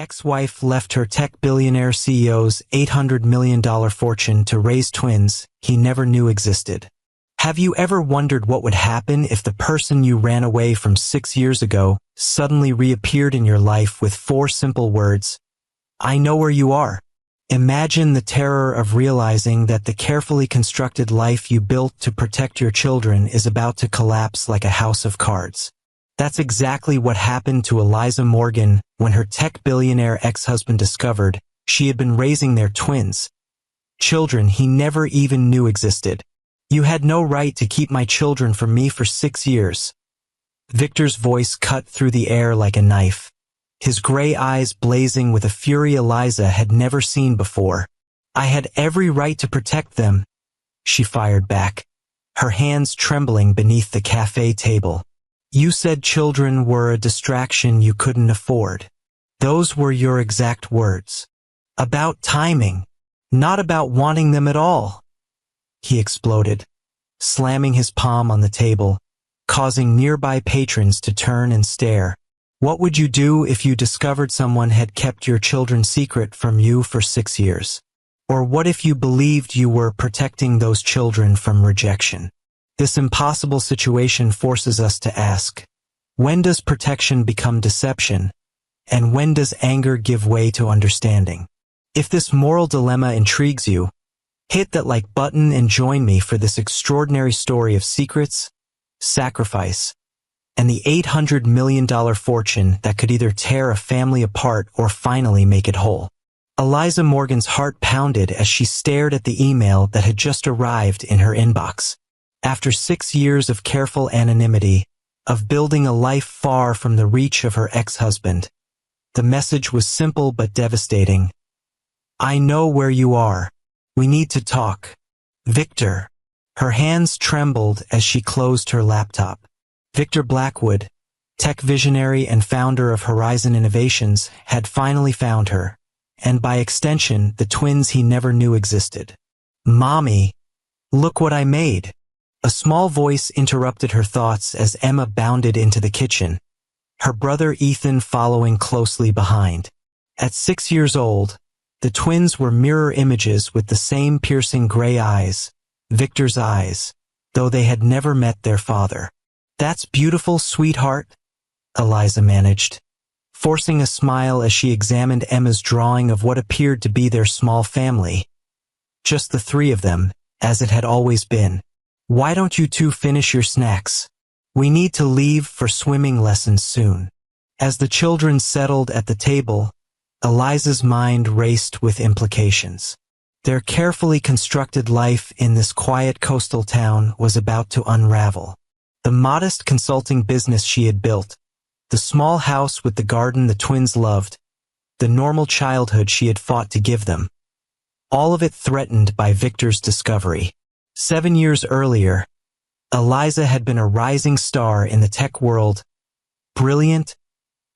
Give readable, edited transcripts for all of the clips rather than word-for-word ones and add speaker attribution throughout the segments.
Speaker 1: Ex-wife left her tech billionaire CEO's $800 million fortune to raise twins he never knew existed. Have you ever wondered what would happen if the person you ran away from 6 years ago suddenly reappeared in your life with 4 simple words? I know where you are. Imagine the terror of realizing that the carefully constructed life you built to protect your children is about to collapse like a house of cards. That's exactly what happened to Eliza Morgan when her tech billionaire ex-husband discovered she had been raising their twins, children he never even knew existed. You had no right to keep my children from me for 6 years. Victor's voice cut through the air like a knife, his gray eyes blazing with a fury Eliza had never seen before. I had every right to protect them, she fired back, her hands trembling beneath the cafe table. You said children were a distraction you couldn't afford. Those were your exact words. About timing, not about wanting them at all. He exploded, slamming his palm on the table, causing nearby patrons to turn and stare. What would you do if you discovered someone had kept your children secret from you for 6 years? Or what if you believed you were protecting those children from rejection? This impossible situation forces us to ask, when does protection become deception? And when does anger give way to understanding? If this moral dilemma intrigues you, hit that like button and join me for this extraordinary story of secrets, sacrifice, and the $800 million fortune that could either tear a family apart or finally make it whole. Eliza Morgan's heart pounded as she stared at the email that had just arrived in her inbox. After 6 years of careful anonymity, of building a life far from the reach of her ex-husband, the message was simple but devastating. I know where you are. We need to talk. Victor. Her hands trembled as she closed her laptop. Victor Blackwood, tech visionary and founder of Horizon Innovations, had finally found her, and by extension, the twins he never knew existed. Mommy, look what I made. A small voice interrupted her thoughts as Emma bounded into the kitchen, her brother Ethan following closely behind. At 6 years old, the twins were mirror images with the same piercing gray eyes, Victor's eyes, though they had never met their father. That's beautiful, sweetheart, Eliza managed, forcing a smile as she examined Emma's drawing of what appeared to be their small family. Just the 3 of them, as it had always been. Why don't you 2 finish your snacks? We need to leave for swimming lessons soon. As the children settled at the table, Eliza's mind raced with implications. Their carefully constructed life in this quiet coastal town was about to unravel. The modest consulting business she had built, the small house with the garden the twins loved, the normal childhood she had fought to give them. All of it threatened by Victor's discovery. 7 years earlier, Eliza had been a rising star in the tech world, brilliant,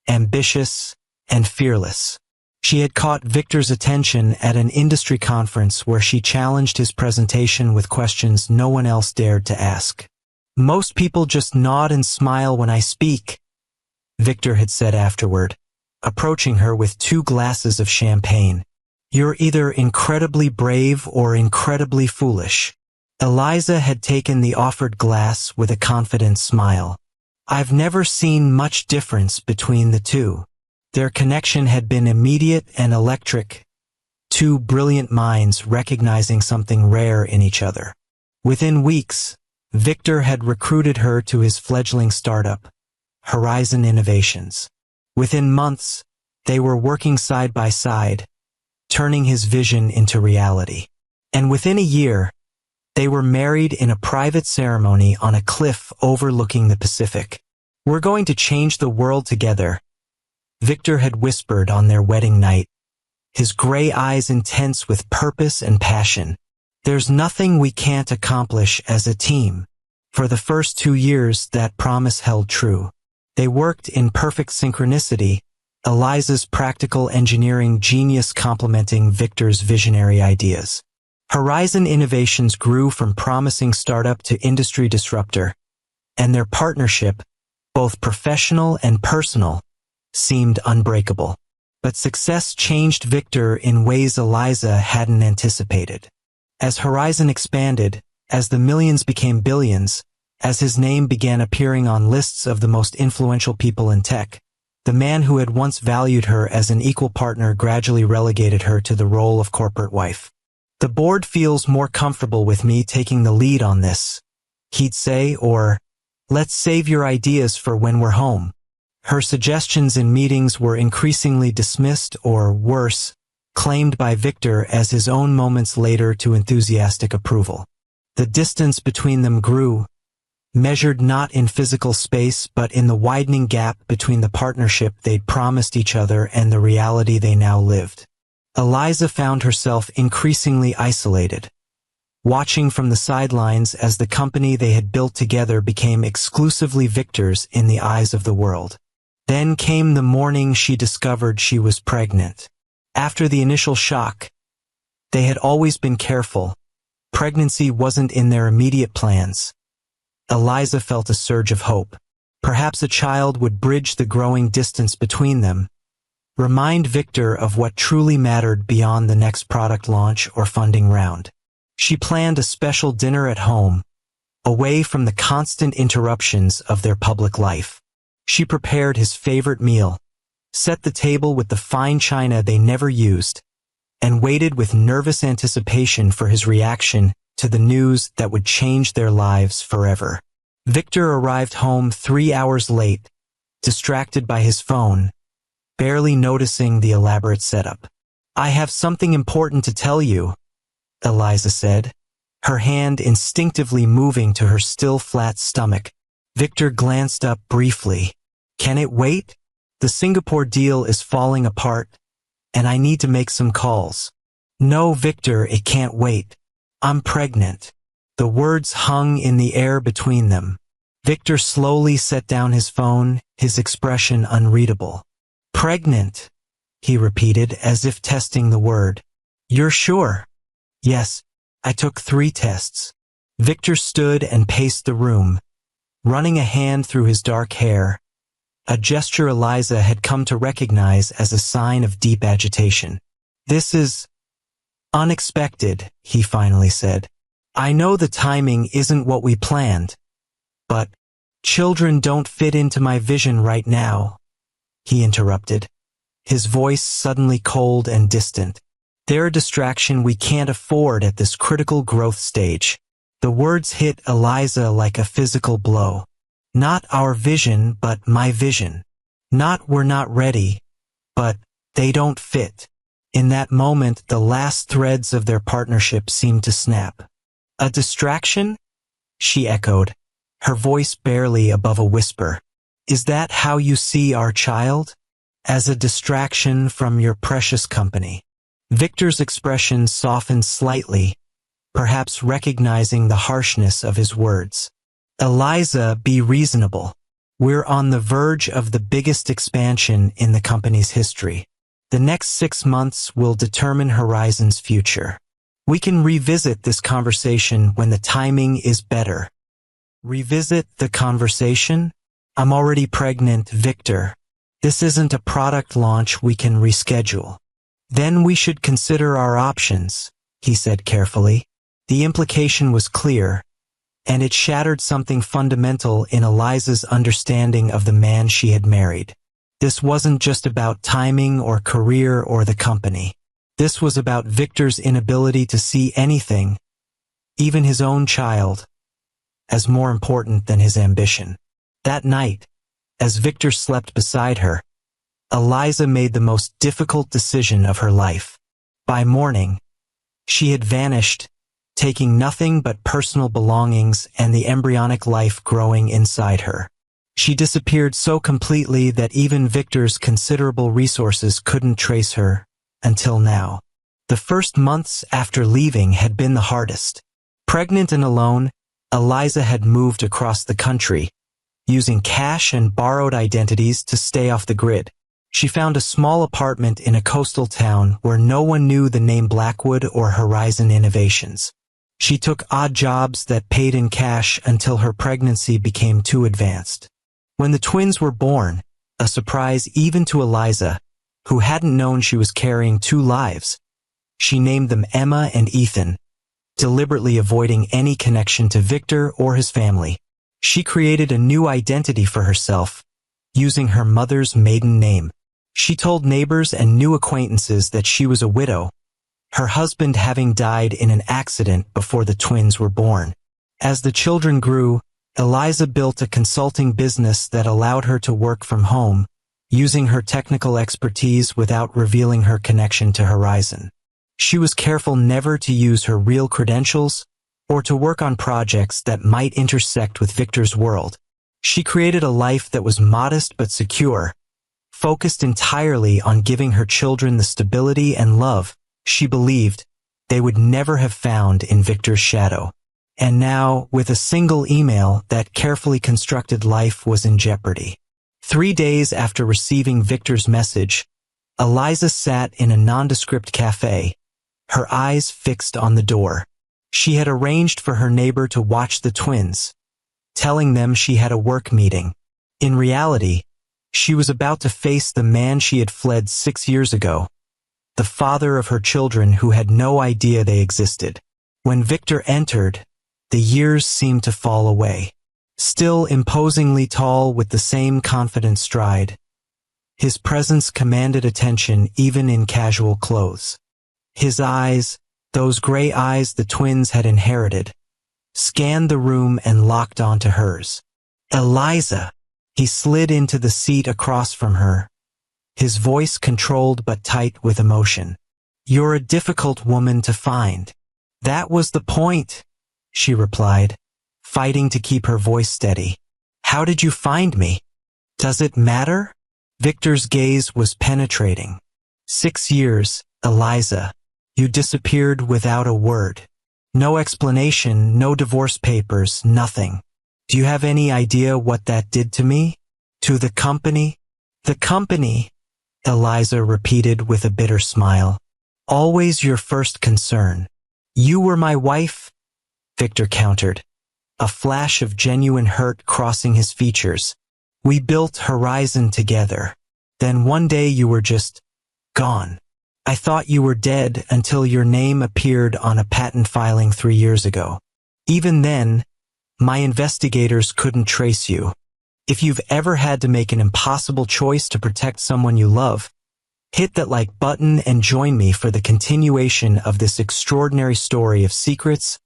Speaker 1: ambitious, and fearless. She had caught Victor's attention at an industry conference where she challenged his presentation with questions no one else dared to ask. Most people just nod and smile when I speak, Victor had said afterward, approaching her with 2 glasses of champagne. You're either incredibly brave or incredibly foolish. Eliza had taken the offered glass with a confident smile. I've never seen much difference between the 2. Their connection had been immediate and electric, 2 brilliant minds recognizing something rare in each other. Within weeks, Victor had recruited her to his fledgling startup, Horizon Innovations. Within months, they were working side by side, turning his vision into reality. And within a year, they were married in a private ceremony on a cliff overlooking the Pacific. We're going to change the world together, Victor had whispered on their wedding night, his gray eyes intense with purpose and passion. There's nothing we can't accomplish as a team. For the first 2 years, that promise held true. They worked in perfect synchronicity, Eliza's practical engineering genius complementing Victor's visionary ideas. Horizon Innovations grew from promising startup to industry disruptor, and their partnership, both professional and personal, seemed unbreakable. But success changed Victor in ways Eliza hadn't anticipated. As Horizon expanded, as the millions became billions, as his name began appearing on lists of the most influential people in tech, the man who had once valued her as an equal partner gradually relegated her to the role of corporate wife. "The board feels more comfortable with me taking the lead on this," he'd say, or, "Let's save your ideas for when we're home." Her suggestions in meetings were increasingly dismissed or, worse, claimed by Victor as his own moments later to enthusiastic approval. The distance between them grew, measured not in physical space but in the widening gap between the partnership they'd promised each other and the reality they now lived. Eliza found herself increasingly isolated, watching from the sidelines as the company they had built together became exclusively Victor's in the eyes of the world. Then came the morning she discovered she was pregnant. After the initial shock, they had always been careful. Pregnancy wasn't in their immediate plans. Eliza felt a surge of hope. Perhaps a child would bridge the growing distance between them, remind Victor of what truly mattered beyond the next product launch or funding round. She planned a special dinner at home, away from the constant interruptions of their public life. She prepared his favorite meal, set the table with the fine china they never used, and waited with nervous anticipation for his reaction to the news that would change their lives forever. Victor arrived home 3 hours late, distracted by his phone, barely noticing the elaborate setup. "I have something important to tell you," Eliza said, her hand instinctively moving to her still flat stomach. Victor glanced up briefly. "Can it wait? The Singapore deal is falling apart, and I need to make some calls." "No, Victor, it can't wait. I'm pregnant." The words hung in the air between them. Victor slowly set down his phone, his expression unreadable. "Pregnant," he repeated as if testing the word. "You're sure?" "Yes, I took 3 tests." Victor stood and paced the room, running a hand through his dark hair, a gesture Eliza had come to recognize as a sign of deep agitation. "This is unexpected," he finally said. "I know the timing isn't what we planned, but children don't fit into my vision right now," he interrupted, his voice suddenly cold and distant. "They're a distraction we can't afford at this critical growth stage." The words hit Eliza like a physical blow. Not our vision, but my vision. Not we're not ready, but they don't fit. In that moment, the last threads of their partnership seemed to snap. "A distraction?" she echoed, her voice barely above a whisper. "Is that how you see our child? As a distraction from your precious company?" Victor's expression softened slightly, perhaps recognizing the harshness of his words. "Eliza, be reasonable. We're on the verge of the biggest expansion in the company's history. The next 6 months will determine Horizon's future. We can revisit this conversation when the timing is better." "Revisit the conversation? I'm already pregnant, Victor. This isn't a product launch we can reschedule." "Then we should consider our options," he said carefully. The implication was clear, and it shattered something fundamental in Eliza's understanding of the man she had married. This wasn't just about timing or career or the company. This was about Victor's inability to see anything, even his own child, as more important than his ambition. That night, as Victor slept beside her, Eliza made the most difficult decision of her life. By morning, she had vanished, taking nothing but personal belongings and the embryonic life growing inside her. She disappeared so completely that even Victor's considerable resources couldn't trace her, until now. The first months after leaving had been the hardest. Pregnant and alone, Eliza had moved across the country, using cash and borrowed identities to stay off the grid. She found a small apartment in a coastal town where no one knew the name Blackwood or Horizon Innovations. She took odd jobs that paid in cash until her pregnancy became too advanced. When the twins were born, a surprise even to Eliza, who hadn't known she was carrying two lives. She named them Emma and Ethan, deliberately avoiding any connection to Victor or his family. She created a new identity for herself, using her mother's maiden name. She told neighbors and new acquaintances that she was a widow, her husband having died in an accident before the twins were born. As the children grew, Eliza built a consulting business that allowed her to work from home, using her technical expertise without revealing her connection to Horizon. She was careful never to use her real credentials or to work on projects that might intersect with Victor's world. She created a life that was modest but secure, focused entirely on giving her children the stability and love she believed they would never have found in Victor's shadow. And now, with a single email, that carefully constructed life was in jeopardy. 3 days after receiving Victor's message, Eliza sat in a nondescript cafe, her eyes fixed on the door. She had arranged for her neighbor to watch the twins, telling them she had a work meeting. In reality, she was about to face the man she had fled 6 years ago, the father of her children who had no idea they existed. When Victor entered, the years seemed to fall away. Still imposingly tall with the same confident stride, his presence commanded attention even in casual clothes. His eyes, those gray eyes the twins had inherited, scanned the room and locked onto hers. Eliza! He slid into the seat across from her, his voice controlled but tight with emotion. You're a difficult woman to find. That was the point, she replied, fighting to keep her voice steady. How did you find me? Does it matter? Victor's gaze was penetrating. 6 years, Eliza. You disappeared without a word. No explanation, no divorce papers, nothing. Do you have any idea what that did to me? To the company? The company, Eliza repeated with a bitter smile. Always your first concern. You were my wife, Victor countered, a flash of genuine hurt crossing his features. We built Horizon together. Then one day you were just gone. I thought you were dead until your name appeared on a patent filing 3 years ago. Even then, my investigators couldn't trace you. If you've ever had to make an impossible choice to protect someone you love, hit that like button and join me for the continuation of this extraordinary story of secrets,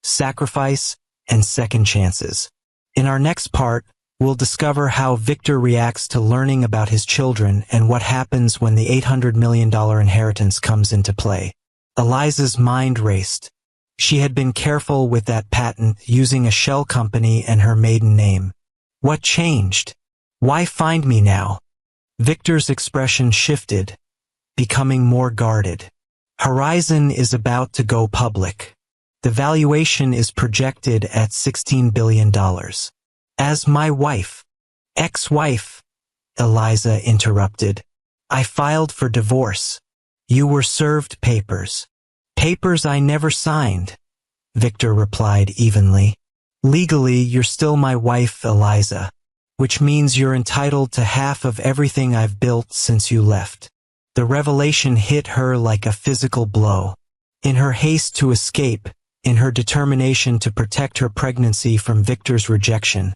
Speaker 1: sacrifice, and second chances. In our next part, we'll discover how Victor reacts to learning about his children and what happens when the $800 million inheritance comes into play. Eliza's mind raced. She had been careful with that patent, using a shell company and her maiden name. What changed? Why find me now? Victor's expression shifted, becoming more guarded. Horizon is about to go public. The valuation is projected at $16 billion. As my wife, ex-wife, Eliza interrupted. I filed for divorce. You were served papers. Papers I never signed, Victor replied evenly. Legally, you're still my wife, Eliza, which means you're entitled to half of everything I've built since you left. The revelation hit her like a physical blow. In her haste to escape, in her determination to protect her pregnancy from Victor's rejection,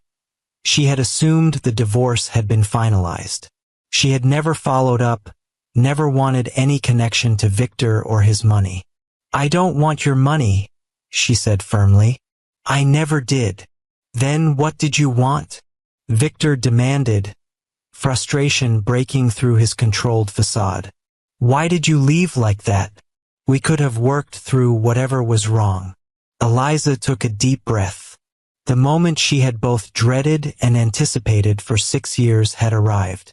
Speaker 1: she had assumed the divorce had been finalized. She had never followed up, never wanted any connection to Victor or his money. I don't want your money, she said firmly. I never did. Then what did you want? Victor demanded, frustration breaking through his controlled facade. Why did you leave like that? We could have worked through whatever was wrong. Eliza took a deep breath. The moment she had both dreaded and anticipated for 6 years had arrived.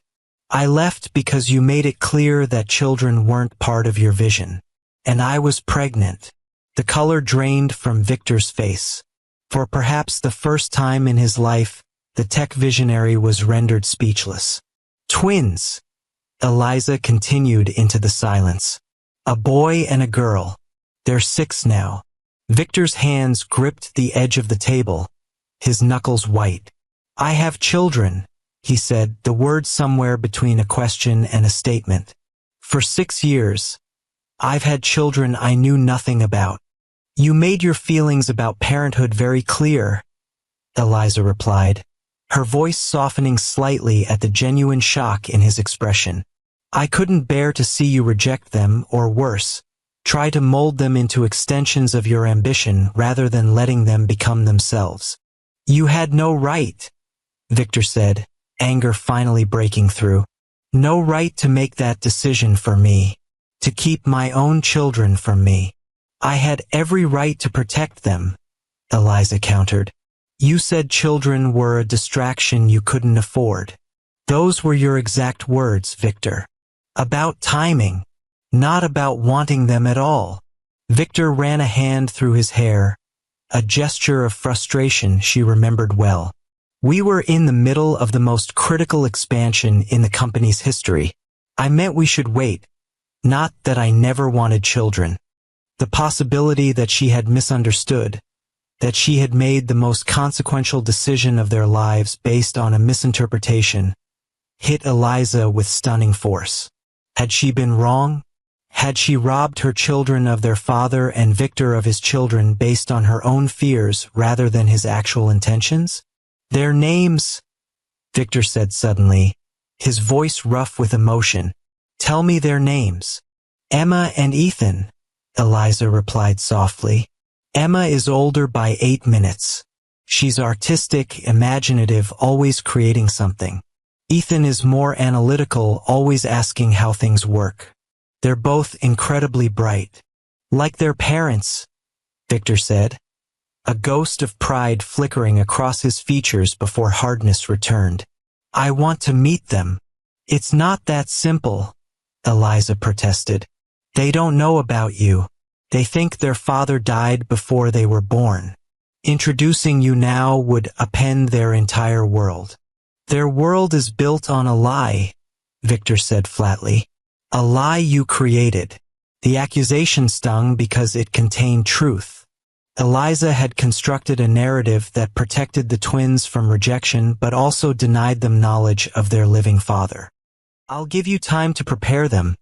Speaker 1: I left because you made it clear that children weren't part of your vision. And I was pregnant. The color drained from Victor's face. For perhaps the first time in his life, the tech visionary was rendered speechless. Twins, Eliza continued into the silence. A boy and a girl. They're 6 now. Victor's hands gripped the edge of the table, his knuckles white. I have children, he said, the word somewhere between a question and a statement. For 6 years, I've had children I knew nothing about. You made your feelings about parenthood very clear, Eliza replied, her voice softening slightly at the genuine shock in his expression. I couldn't bear to see you reject them, or worse, try to mold them into extensions of your ambition rather than letting them become themselves. You had no right, Victor said, anger finally breaking through. No right to make that decision for me, to keep my own children from me. I had every right to protect them, Eliza countered. You said children were a distraction you couldn't afford. Those were your exact words, Victor. About timing, not about wanting them at all. Victor ran a hand through his hair, a gesture of frustration she remembered well. We were in the middle of the most critical expansion in the company's history. I meant we should wait, not that I never wanted children. The possibility that she had misunderstood, that she had made the most consequential decision of their lives based on a misinterpretation, hit Eliza with stunning force. Had she been wrong? Had she robbed her children of their father and Victor of his children based on her own fears rather than his actual intentions? Their names, Victor said suddenly, his voice rough with emotion. Tell me their names. Emma and Ethan, Eliza replied softly. Emma is older by 8 minutes. She's artistic, imaginative, always creating something. Ethan is more analytical, always asking how things work. They're both incredibly bright. Like their parents, Victor said, a ghost of pride flickering across his features before hardness returned. I want to meet them. It's not that simple, Eliza protested. They don't know about you. They think their father died before they were born. Introducing you now would upend their entire world. Their world is built on a lie, Victor said flatly. A lie you created. The accusation stung because it contained truth. Eliza had constructed a narrative that protected the twins from rejection but also denied them knowledge of their living father. I'll give you time to prepare them,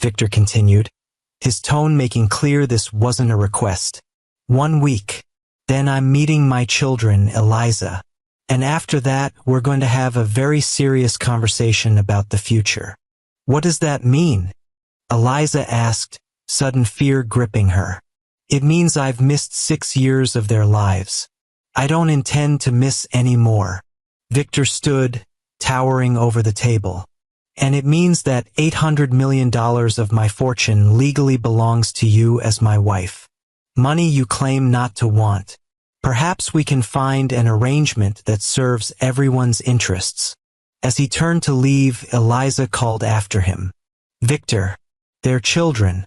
Speaker 1: Victor continued, his tone making clear this wasn't a request. 1 week. Then I'm meeting my children, Eliza. And after that, we're going to have a very serious conversation about the future. What does that mean? Eliza asked, sudden fear gripping her. It means I've missed 6 years of their lives. I don't intend to miss any more. Victor stood, towering over the table. And it means that $800 million of my fortune legally belongs to you as my wife. Money you claim not to want. Perhaps we can find an arrangement that serves everyone's interests. As he turned to leave, Eliza called after him. Victor, they're children,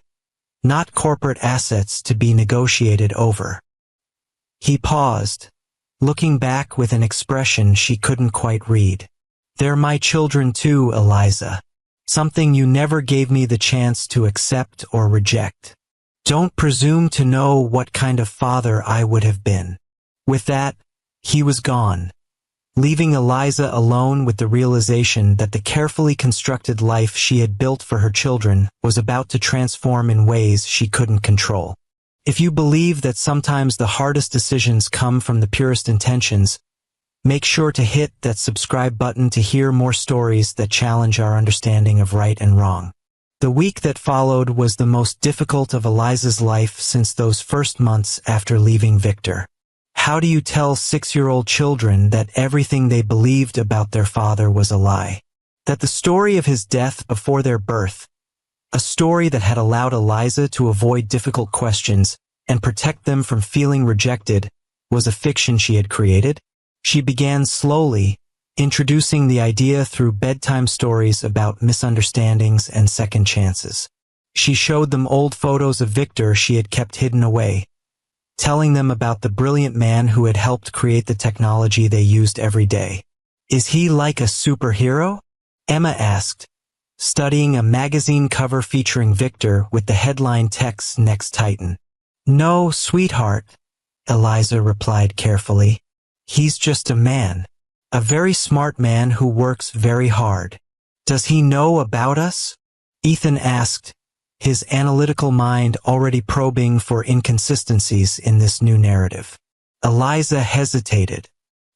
Speaker 1: not corporate assets to be negotiated over. He paused, looking back with an expression she couldn't quite read. They're my children too, Eliza. Something you never gave me the chance to accept or reject. Don't presume to know what kind of father I would have been. With that, he was gone, leaving Eliza alone with the realization that the carefully constructed life she had built for her children was about to transform in ways she couldn't control. If you believe that sometimes the hardest decisions come from the purest intentions, make sure to hit that subscribe button to hear more stories that challenge our understanding of right and wrong. The week that followed was the most difficult of Eliza's life since those first months after leaving Victor. How do you tell 6-year-old children that everything they believed about their father was a lie? That the story of his death before their birth, a story that had allowed Eliza to avoid difficult questions and protect them from feeling rejected, was a fiction she had created? She began slowly, introducing the idea through bedtime stories about misunderstandings and second chances. She showed them old photos of Victor she had kept hidden away, telling them about the brilliant man who had helped create the technology they used every day. Is he like a superhero? Emma asked, studying a magazine cover featuring Victor with the headline text Next Titan. No, sweetheart, Eliza replied carefully. He's just a man. A very smart man who works very hard. Does he know about us? Ethan asked, his analytical mind already probing for inconsistencies in this new narrative. Eliza hesitated.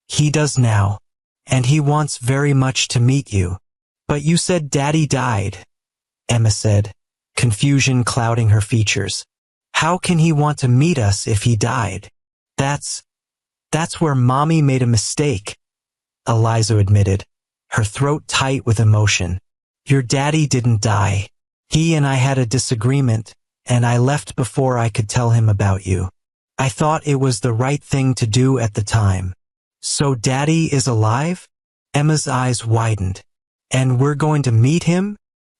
Speaker 1: He does now, and he wants very much to meet you. But you said Daddy died, Emma said, confusion clouding her features. How can he want to meet us if he died? That's where Mommy made a mistake, Eliza admitted, her throat tight with emotion. Your daddy didn't die. He and I had a disagreement, and I left before I could tell him about you. I thought it was the right thing to do at the time. So Daddy is alive? Emma's eyes widened. And we're going to meet him?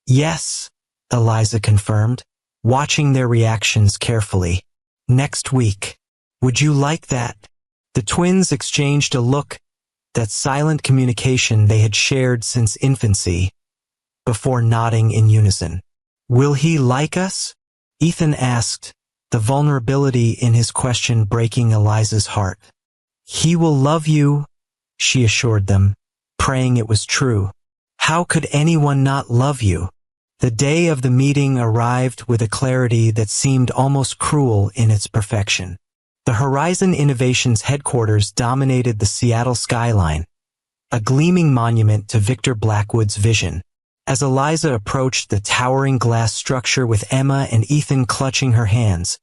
Speaker 1: Yes, Eliza confirmed, watching their reactions carefully. Next week. Would you like that? The twins exchanged a look, that silent communication they had shared since infancy, before nodding in unison. Will he like us? Ethan asked, the vulnerability in his question breaking Eliza's heart. He will love you, she assured them, praying it was true. How could anyone not love you? The day of the meeting arrived with a clarity that seemed almost cruel in its perfection. The Horizon Innovations headquarters dominated the Seattle skyline, a gleaming monument to Victor Blackwood's vision. As Eliza approached the towering glass structure with Emma and Ethan clutching her hands,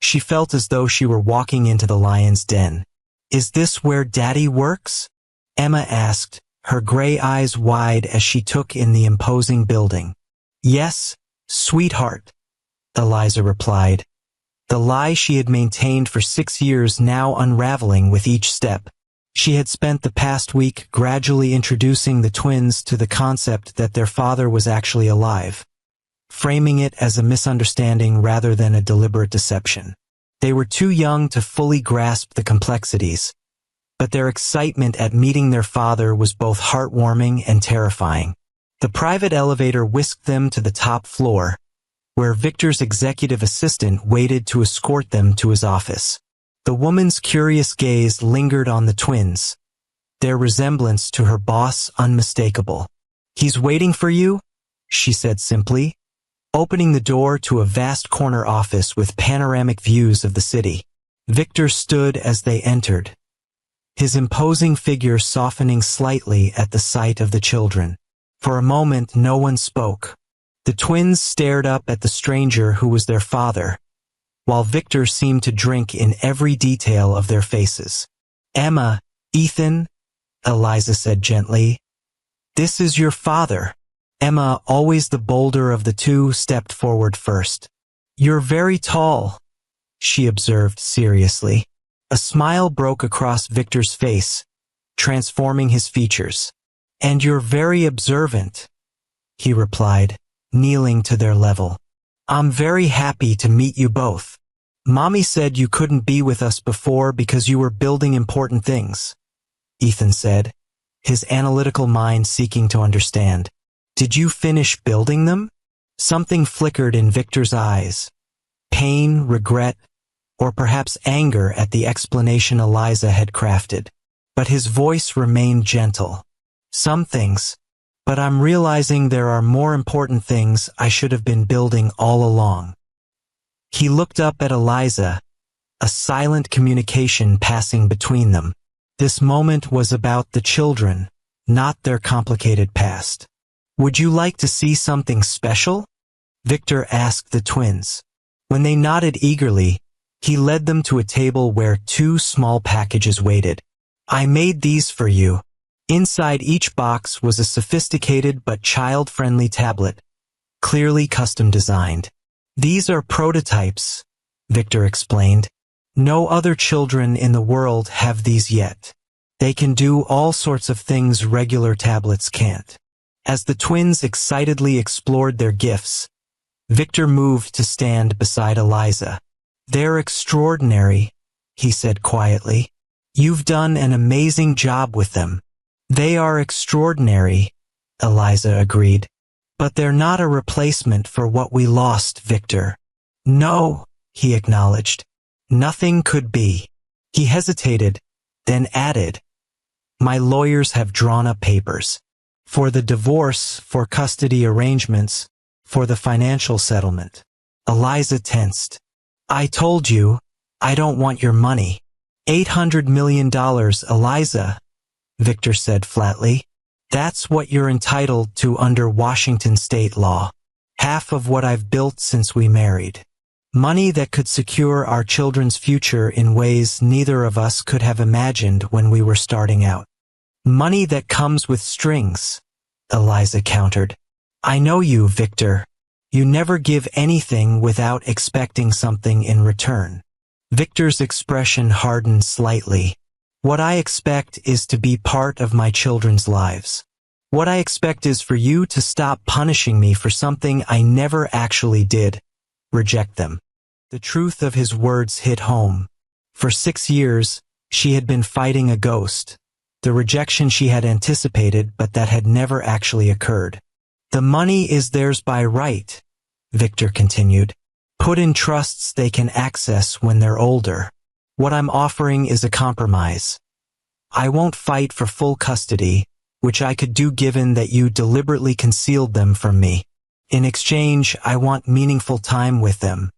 Speaker 1: she felt as though she were walking into the lion's den. Is this where Daddy works? Emma asked, her gray eyes wide as she took in the imposing building. Yes, sweetheart, Eliza replied, the lie she had maintained for 6 years now unraveling with each step. She had spent the past week gradually introducing the twins to the concept that their father was actually alive, framing it as a misunderstanding rather than a deliberate deception. They were too young to fully grasp the complexities, but their excitement at meeting their father was both heartwarming and terrifying. The private elevator whisked them to the top floor, where Victor's executive assistant waited to escort them to his office. The woman's curious gaze lingered on the twins, their resemblance to her boss unmistakable. He's waiting for you, she said simply, opening the door to a vast corner office with panoramic views of the city. Victor stood as they entered, his imposing figure softening slightly at the sight of the children. For a moment, no one spoke. The twins stared up at the stranger who was their father, while Victor seemed to drink in every detail of their faces. Emma, Ethan, Eliza said gently, this is your father. Emma, always the bolder of the two, stepped forward first. You're very tall, she observed seriously. A smile broke across Victor's face, transforming his features. And you're very observant, he replied, kneeling to their level. I'm very happy to meet you both. Mommy said you couldn't be with us before because you were building important things, Ethan said, his analytical mind seeking to understand. Did you finish building them? Something flickered in Victor's eyes. Pain, regret, or perhaps anger at the explanation Eliza had crafted. But his voice remained gentle. Some things, but I'm realizing there are more important things I should have been building all along. He looked up at Eliza, a silent communication passing between them. This moment was about the children, not their complicated past. Would you like to see something special? Victor asked the twins. When they nodded eagerly, he led them to a table where 2 small packages waited. I made these for you. Inside each box was a sophisticated but child-friendly tablet, clearly custom designed. These are prototypes, Victor explained. No other children in the world have these yet. They can do all sorts of things regular tablets can't. As the twins excitedly explored their gifts, Victor moved to stand beside Eliza. They're extraordinary, he said quietly. You've done an amazing job with them. They are extraordinary, Eliza agreed. But they're not a replacement for what we lost, Victor. No, he acknowledged. Nothing could be. He hesitated, then added, my lawyers have drawn up papers. For the divorce, for custody arrangements, for the financial settlement. Eliza tensed. I told you, I don't want your money. $800 million, Eliza, Victor said flatly. That's what you're entitled to under Washington state law. Half of what I've built since we married. Money that could secure our children's future in ways neither of us could have imagined when we were starting out. Money that comes with strings, Eliza countered. I know you, Victor. You never give anything without expecting something in return. Victor's expression hardened slightly. What I expect is to be part of my children's lives. What I expect is for you to stop punishing me for something I never actually did. Reject them. The truth of his words hit home. For 6 years, she had been fighting a ghost. The rejection she had anticipated, but that had never actually occurred. The money is theirs by right, Victor continued. Put in trusts they can access when they're older. What I'm offering is a compromise. I won't fight for full custody, which I could do given that you deliberately concealed them from me. In exchange, I want meaningful time with them.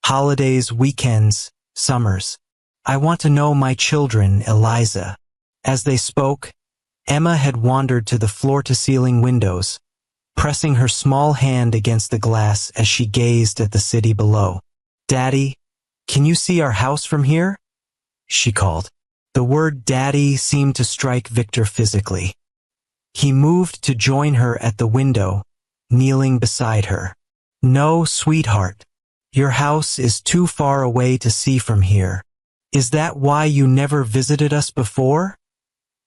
Speaker 1: Holidays, weekends, summers. I want to know my children, Eliza. As they spoke, Emma had wandered to the floor-to-ceiling windows, pressing her small hand against the glass as she gazed at the city below. Daddy, can you see our house from here? She called. The word daddy seemed to strike Victor physically. He moved to join her at the window, kneeling beside her. No, sweetheart. Your house is too far away to see from here. Is that why you never visited us before?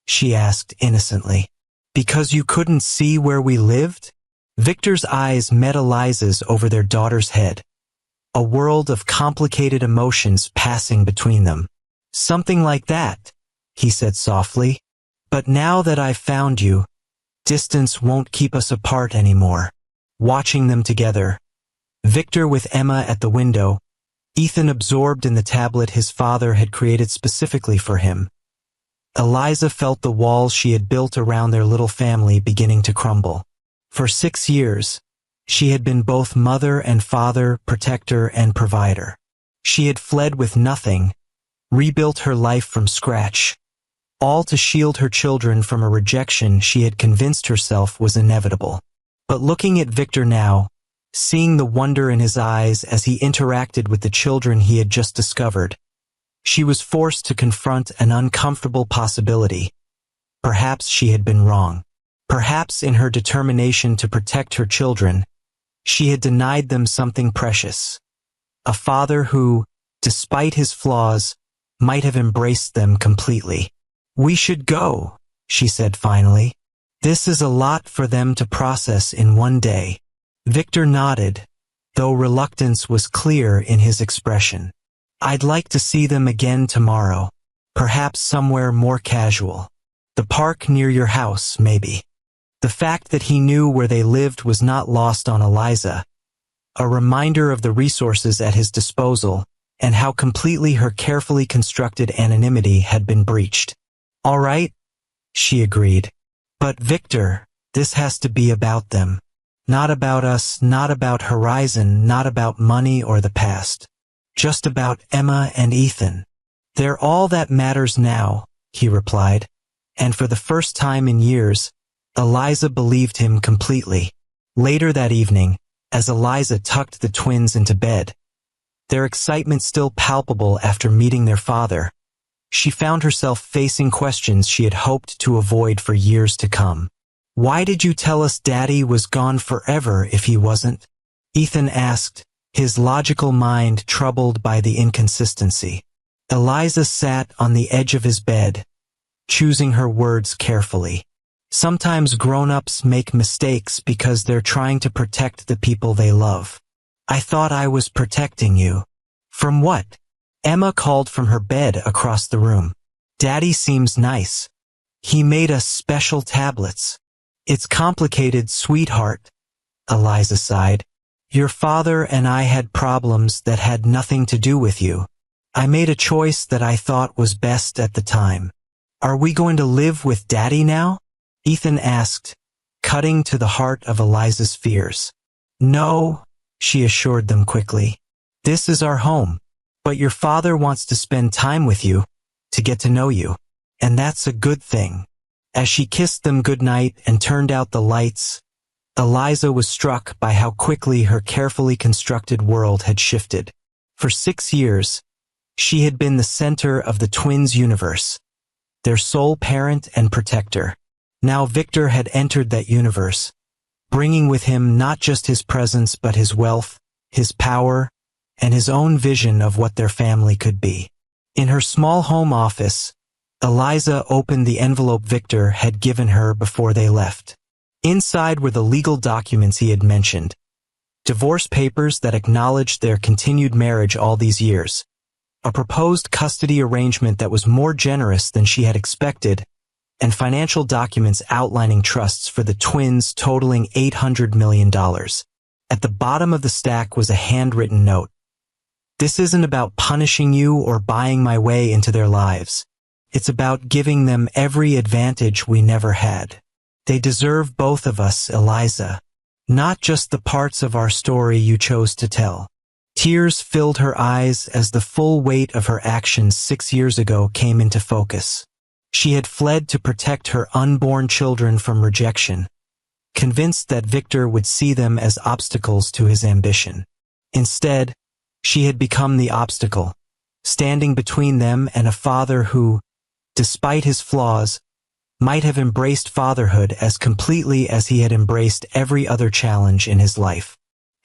Speaker 1: She asked innocently. Because you couldn't see where we lived? Victor's eyes met Eliza's over their daughter's head. A world of complicated emotions passing between them. Something like that, he said softly. But now that I've found you, distance won't keep us apart anymore. Watching them together, Victor with Emma at the window, Ethan absorbed in the tablet his father had created specifically for him. Eliza felt the walls she had built around their little family beginning to crumble. For 6 years, she had been both mother and father, protector and provider. She had fled with nothing, rebuilt her life from scratch, all to shield her children from a rejection she had convinced herself was inevitable. But looking at Victor now, seeing the wonder in his eyes as he interacted with the children he had just discovered, she was forced to confront an uncomfortable possibility. Perhaps she had been wrong. Perhaps in her determination to protect her children, she had denied them something precious. A father who, despite his flaws, might have embraced them completely. We should go, she said finally. This is a lot for them to process in one day. Victor nodded, though reluctance was clear in his expression. I'd like to see them again tomorrow, perhaps somewhere more casual. The park near your house, maybe. The fact that he knew where they lived was not lost on Eliza, a reminder of the resources at his disposal and how completely her carefully constructed anonymity had been breached. All right, she agreed. But Victor, this has to be about them. Not about us, not about Horizon, not about money or the past. Just about Emma and Ethan. They're all that matters now, he replied. And for the first time in years, Eliza believed him completely. Later that evening, as Eliza tucked the twins into bed, their excitement still palpable after meeting their father, she found herself facing questions she had hoped to avoid for years to come. Why did you tell us Daddy was gone forever if he wasn't? Ethan asked, his logical mind troubled by the inconsistency. Eliza sat on the edge of his bed, choosing her words carefully. Sometimes grown-ups make mistakes because they're trying to protect the people they love. I thought I was protecting you. From what? Emma called from her bed across the room. Daddy seems nice. He made us special tablets. It's complicated, sweetheart, Eliza sighed. Your father and I had problems that had nothing to do with you. I made a choice that I thought was best at the time. Are we going to live with Daddy now? Ethan asked, cutting to the heart of Eliza's fears. No, she assured them quickly. This is our home. But your father wants to spend time with you, to get to know you. And that's a good thing. As she kissed them goodnight and turned out the lights, Eliza was struck by how quickly her carefully constructed world had shifted. For 6 years, she had been the center of the twins' universe, their sole parent and protector. Now Victor had entered that universe, bringing with him not just his presence but his wealth, his power, and his own vision of what their family could be. In her small home office, Eliza opened the envelope Victor had given her before they left. Inside were the legal documents he had mentioned, divorce papers that acknowledged their continued marriage all these years, a proposed custody arrangement that was more generous than she had expected, and financial documents outlining trusts for the twins totaling $800 million. At the bottom of the stack was a handwritten note. This isn't about punishing you or buying my way into their lives. It's about giving them every advantage we never had. They deserve both of us, Eliza. Not just the parts of our story you chose to tell. Tears filled her eyes as the full weight of her actions 6 years ago came into focus. She had fled to protect her unborn children from rejection, convinced that Victor would see them as obstacles to his ambition. Instead, she had become the obstacle, standing between them and a father who, despite his flaws, might have embraced fatherhood as completely as he had embraced every other challenge in his life.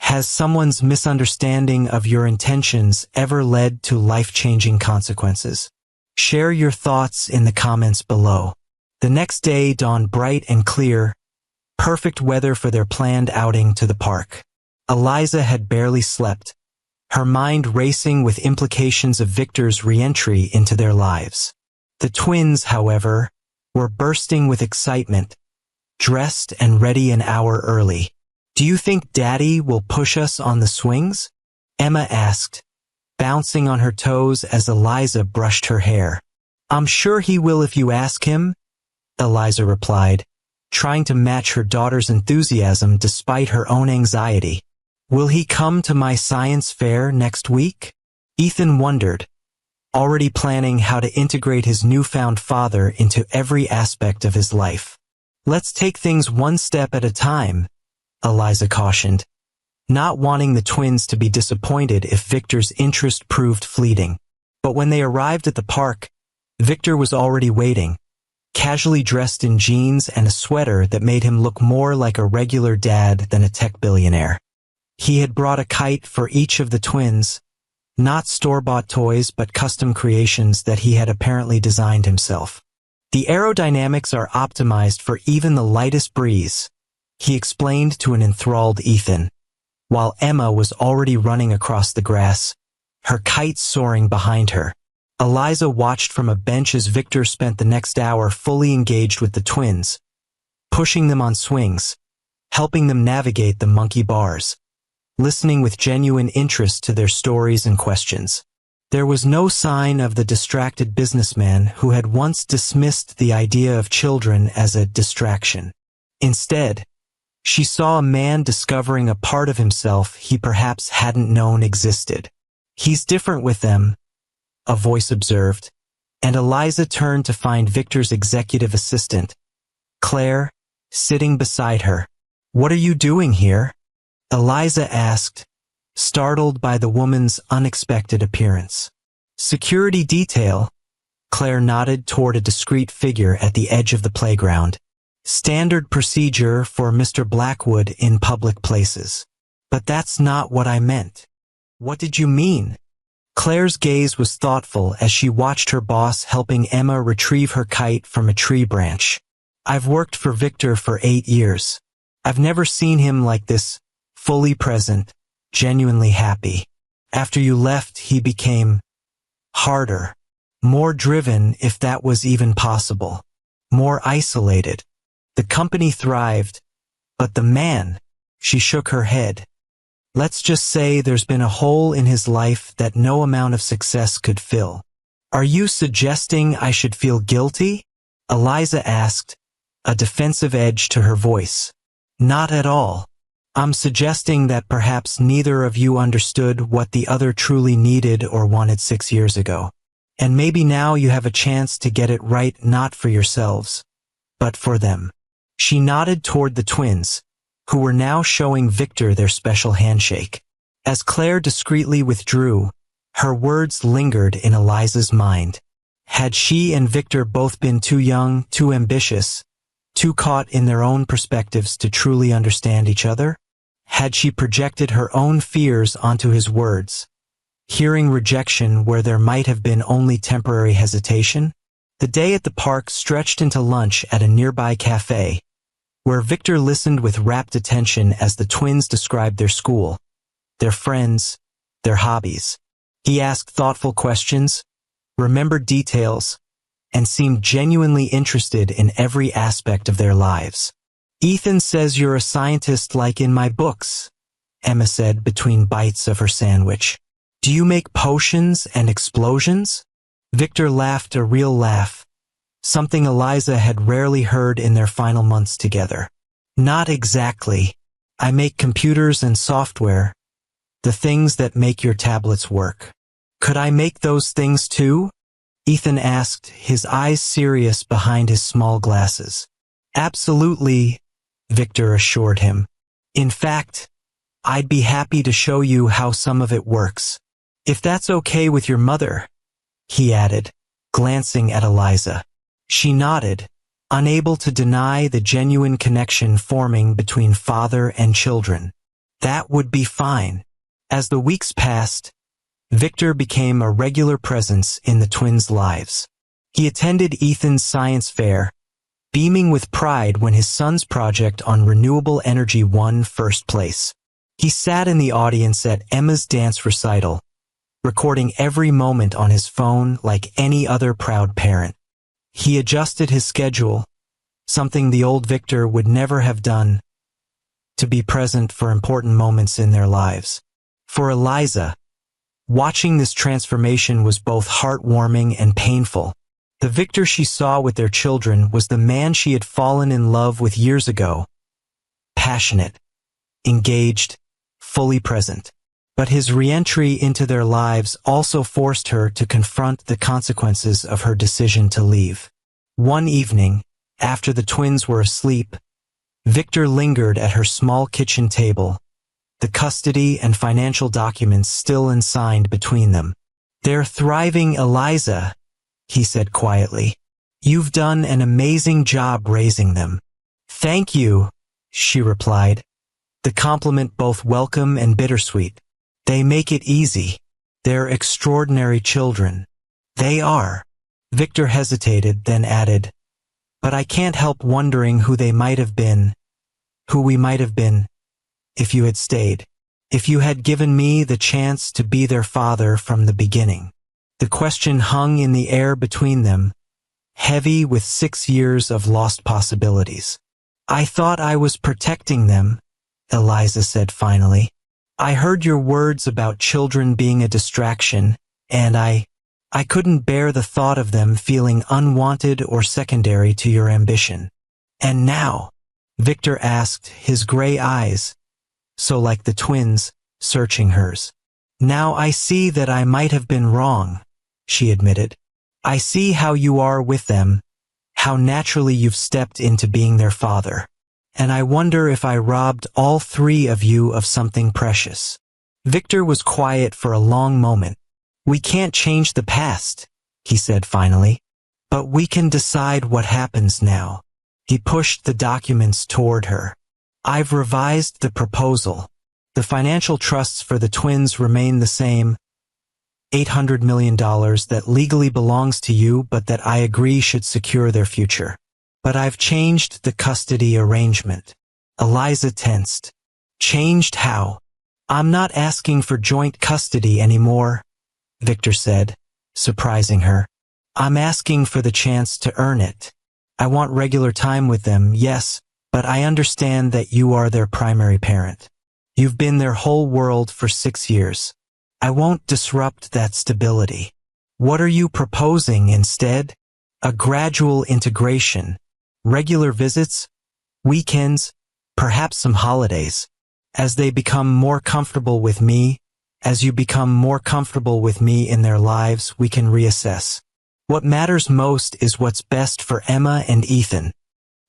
Speaker 1: Has someone's misunderstanding of your intentions ever led to life-changing consequences? Share your thoughts in the comments below. The next day dawned bright and clear, perfect weather for their planned outing to the park. Eliza had barely slept, her mind racing with implications of Victor's re-entry into their lives. The twins, however, were bursting with excitement, dressed and ready an hour early. Do you think Daddy will push us on the swings? Emma asked, bouncing on her toes as Eliza brushed her hair. I'm sure he will if you ask him, Eliza replied, trying to match her daughter's enthusiasm despite her own anxiety. Will he come to my science fair next week? Ethan wondered, already planning how to integrate his newfound father into every aspect of his life. Let's take things one step at a time, Eliza cautioned, not wanting the twins to be disappointed if Victor's interest proved fleeting. But when they arrived at the park, Victor was already waiting, casually dressed in jeans and a sweater that made him look more like a regular dad than a tech billionaire. He had brought a kite for each of the twins, not store-bought toys but custom creations that he had apparently designed himself. The aerodynamics are optimized for even the lightest breeze, he explained to an enthralled Ethan, while Emma was already running across the grass, her kite soaring behind her. Eliza watched from a bench as Victor spent the next hour fully engaged with the twins, pushing them on swings, helping them navigate the monkey bars, listening with genuine interest to their stories and questions. There was no sign of the distracted businessman who had once dismissed the idea of children as a distraction. Instead, she saw a man discovering a part of himself he perhaps hadn't known existed. He's different with them, a voice observed, and Eliza turned to find Victor's executive assistant, Claire, sitting beside her. What are you doing here? Eliza asked, startled by the woman's unexpected appearance. Security detail, Claire nodded toward a discreet figure at the edge of the playground. Standard procedure for Mr. Blackwood in public places. But that's not what I meant. What did you mean? Claire's gaze was thoughtful as she watched her boss helping Emma retrieve her kite from a tree branch. I've worked for Victor for 8 years. I've never seen him like this, fully present, genuinely happy. After you left, he became harder, more driven if that was even possible, more isolated. The company thrived, but the man, she shook her head. Let's just say there's been a hole in his life that no amount of success could fill. Are you suggesting I should feel guilty? Eliza asked, a defensive edge to her voice. Not at all. I'm suggesting that perhaps neither of you understood what the other truly needed or wanted 6 years ago. And maybe now you have a chance to get it right, not for yourselves, but for them. She nodded toward the twins, who were now showing Victor their special handshake. As Claire discreetly withdrew, her words lingered in Eliza's mind. Had she and Victor both been too young, too ambitious, too caught in their own perspectives to truly understand each other? Had she projected her own fears onto his words, hearing rejection where there might have been only temporary hesitation? The day at the park stretched into lunch at a nearby cafe, where Victor listened with rapt attention as the twins described their school, their friends, their hobbies. He asked thoughtful questions, remembered details, and seemed genuinely interested in every aspect of their lives. "Ethan says you're a scientist like in my books," Emma said between bites of her sandwich. "Do you make potions and explosions?" Victor laughed a real laugh, something Eliza had rarely heard in their final months together. "Not exactly. I make computers and software, the things that make your tablets work." "Could I make those things too?" Ethan asked, his eyes serious behind his small glasses. "Absolutely," Victor assured him. "In fact, I'd be happy to show you how some of it works. If that's okay with your mother," he added, glancing at Eliza. She nodded, unable to deny the genuine connection forming between father and children. That would be fine. As the weeks passed, Victor became a regular presence in the twins' lives. He attended Ethan's science fair, beaming with pride when his son's project on renewable energy won first place. He sat in the audience at Emma's dance recital, recording every moment on his phone like any other proud parent. He adjusted his schedule, something the old Victor would never have done, to be present for important moments in their lives. For Eliza, watching this transformation was both heartwarming and painful. The Victor she saw with their children was the man she had fallen in love with years ago. Passionate, engaged, fully present. But his re-entry into their lives also forced her to confront the consequences of her decision to leave. One evening, after the twins were asleep, Victor lingered at her small kitchen table, the custody and financial documents still unsigned between them. "They're thriving, Eliza," he said quietly. "You've done an amazing job raising them." "Thank you," she replied, the compliment both welcome and bittersweet. "They make it easy. They're extraordinary children." "They are." Victor hesitated, then added, "But I can't help wondering who they might have been, who we might have been, if you had stayed, if you had given me the chance to be their father from the beginning." The question hung in the air between them, heavy with 6 years of lost possibilities. "I thought I was protecting them," Eliza said finally. "I heard your words about children being a distraction, and I couldn't bear the thought of them feeling unwanted or secondary to your ambition." "And now?" Victor asked, his gray eyes, so like the twins, searching hers. "Now I see that I might have been wrong," she admitted. "I see how you are with them, how naturally you've stepped into being their father. And I wonder if I robbed all 3 of you of something precious." Victor was quiet for a long moment. "We can't change the past," he said finally, "but we can decide what happens now." He pushed the documents toward her. "I've revised the proposal. The financial trusts for the twins remain the same, $800 million that legally belongs to you but that I agree should secure their future. But I've changed the custody arrangement." Eliza tensed. "Changed how?" "I'm not asking for joint custody anymore," Victor said, surprising her. "I'm asking for the chance to earn it. I want regular time with them, yes, but I understand that you are their primary parent. You've been their whole world for 6 years. I won't disrupt that stability. What are you proposing instead? A gradual integration, regular visits, weekends, perhaps some holidays." As they become more comfortable with me, as you become more comfortable with me in their lives, we can reassess. What matters most is what's best for Emma and Ethan.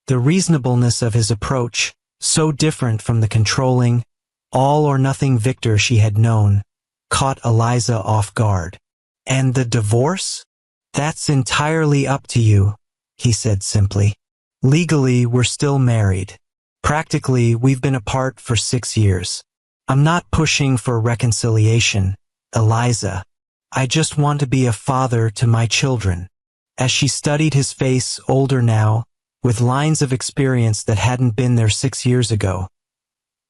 Speaker 1: The reasonableness of his approach, so different from the controlling, all-or-nothing Victor she had known, caught Eliza off guard. And the divorce? That's entirely up to you, he said simply. Legally, we're still married. Practically, we've been apart for 6 years. I'm not pushing for reconciliation, Eliza. I just want to be a father to my children. As she studied his face, older now, with lines of experience that hadn't been there 6 years ago,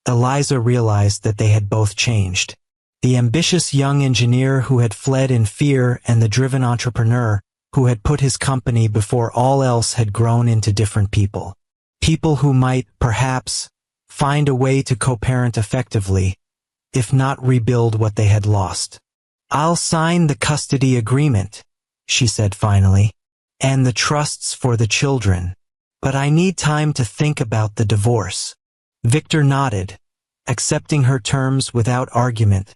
Speaker 1: Eliza realized that they had both changed. The ambitious young engineer who had fled in fear and the driven entrepreneur who had put his company before all else had grown into different people. People who might, perhaps, find a way to co-parent effectively, if not rebuild what they had lost. I'll sign the custody agreement, she said finally, and the trusts for the children. But I need time to think about the divorce. Victor nodded, accepting her terms without argument.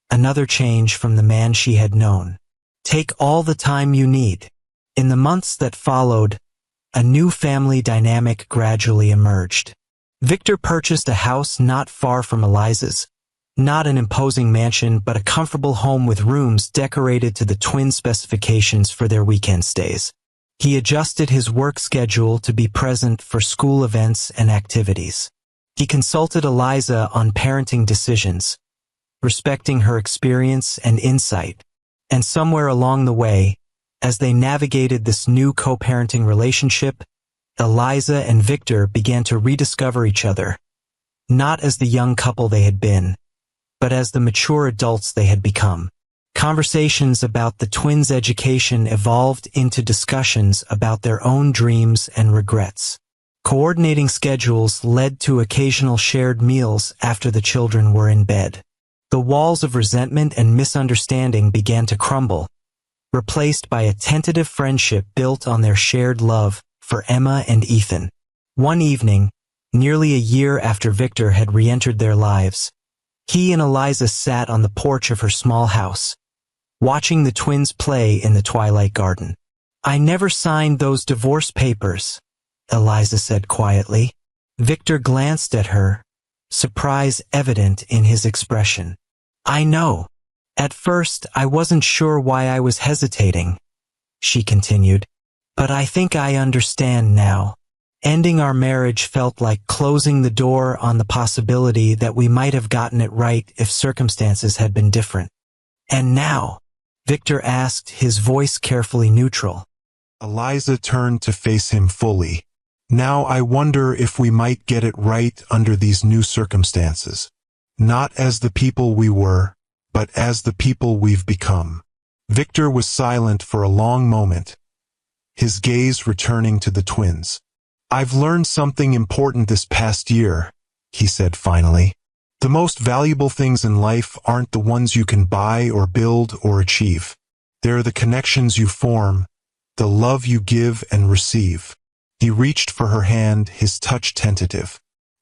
Speaker 1: Another change from the man she had known. Take all the time you need. In the months that followed, a new family dynamic gradually emerged. Victor purchased a house not far from Eliza's. Not an imposing mansion, but a comfortable home with rooms decorated to the twin specifications for their weekend stays. He adjusted his work schedule to be present for school events and activities. He consulted Eliza on parenting decisions, respecting her experience and insight. And somewhere along the way, as they navigated this new co-parenting relationship, Eliza and Victor began to rediscover each other, not as the young couple they had been, but as the mature adults they had become. Conversations about the twins' education evolved into discussions about their own dreams and regrets. Coordinating schedules led to occasional shared meals after the children were in bed. The walls of resentment and misunderstanding began to crumble, replaced by a tentative friendship built on their shared love for Emma and Ethan. One evening, nearly a year after Victor had re-entered their lives, he and Eliza sat on the porch of her small house, watching the twins play in the twilight garden. I never signed those divorce papers, Eliza said quietly. Victor glanced at her, surprise evident in his expression. I know. At first, I wasn't sure why I was hesitating, she continued, but I think I understand now. Ending our marriage felt like closing the door on the possibility that we might have gotten it right if circumstances had been different. And now? Victor asked, his voice carefully neutral.
Speaker 2: Eliza turned to face him fully. Now I wonder if we might get it right under these new circumstances. Not as the people we were, but as the people we've become. Victor was silent for a long moment, his gaze returning to the twins. I've learned something important this past year, he said finally. The most valuable things in life aren't the ones you can buy or build or achieve. They're the connections you form, the love you give and receive. He reached for her hand, his touch tentative.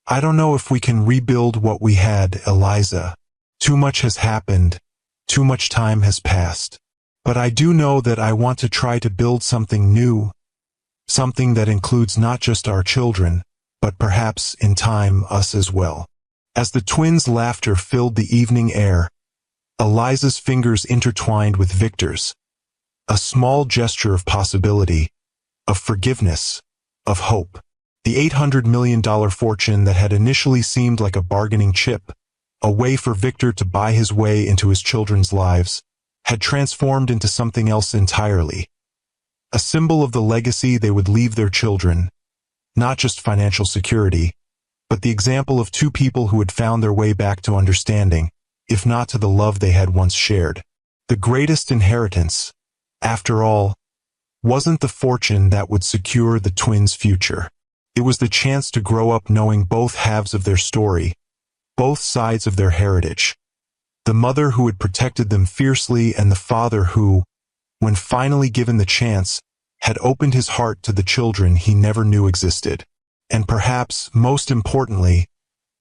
Speaker 2: I don't know if we can rebuild what we had, Eliza. Too much has happened. Too much time has passed. But I do know that I want to try to build something new. Something that includes not just our children, but perhaps, in time, us as well. As the twins' laughter filled the evening air, Eliza's fingers intertwined with Victor's. A small gesture of possibility, of forgiveness, of hope. The $800 million fortune that had initially seemed like a bargaining chip, a way for Victor to buy his way into his children's lives, had transformed into something else entirely. A symbol of the legacy they would leave their children, not just financial security, but the example of two people who had found their way back to understanding, if not to the love they had once shared. The greatest inheritance, after all, wasn't the fortune that would secure the twins' future. It was the chance to grow up knowing both halves of their story, both sides of their heritage. The mother who had protected them fiercely and the father who, when finally given the chance, had opened his heart to the children he never knew existed. And perhaps, most importantly,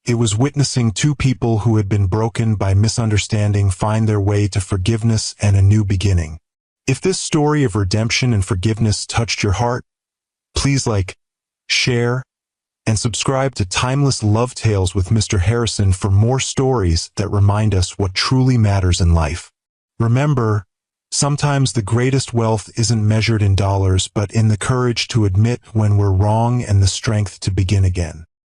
Speaker 2: It was witnessing two people who had been broken by misunderstanding find their way to forgiveness and a new beginning. If this story of redemption and forgiveness touched your heart, please like, share, and subscribe to Timeless Love Tales with Mr. Harrison for more stories that remind us what truly matters in life. Remember, sometimes the greatest wealth isn't measured in dollars but in the courage to admit when we're wrong and the strength to begin again.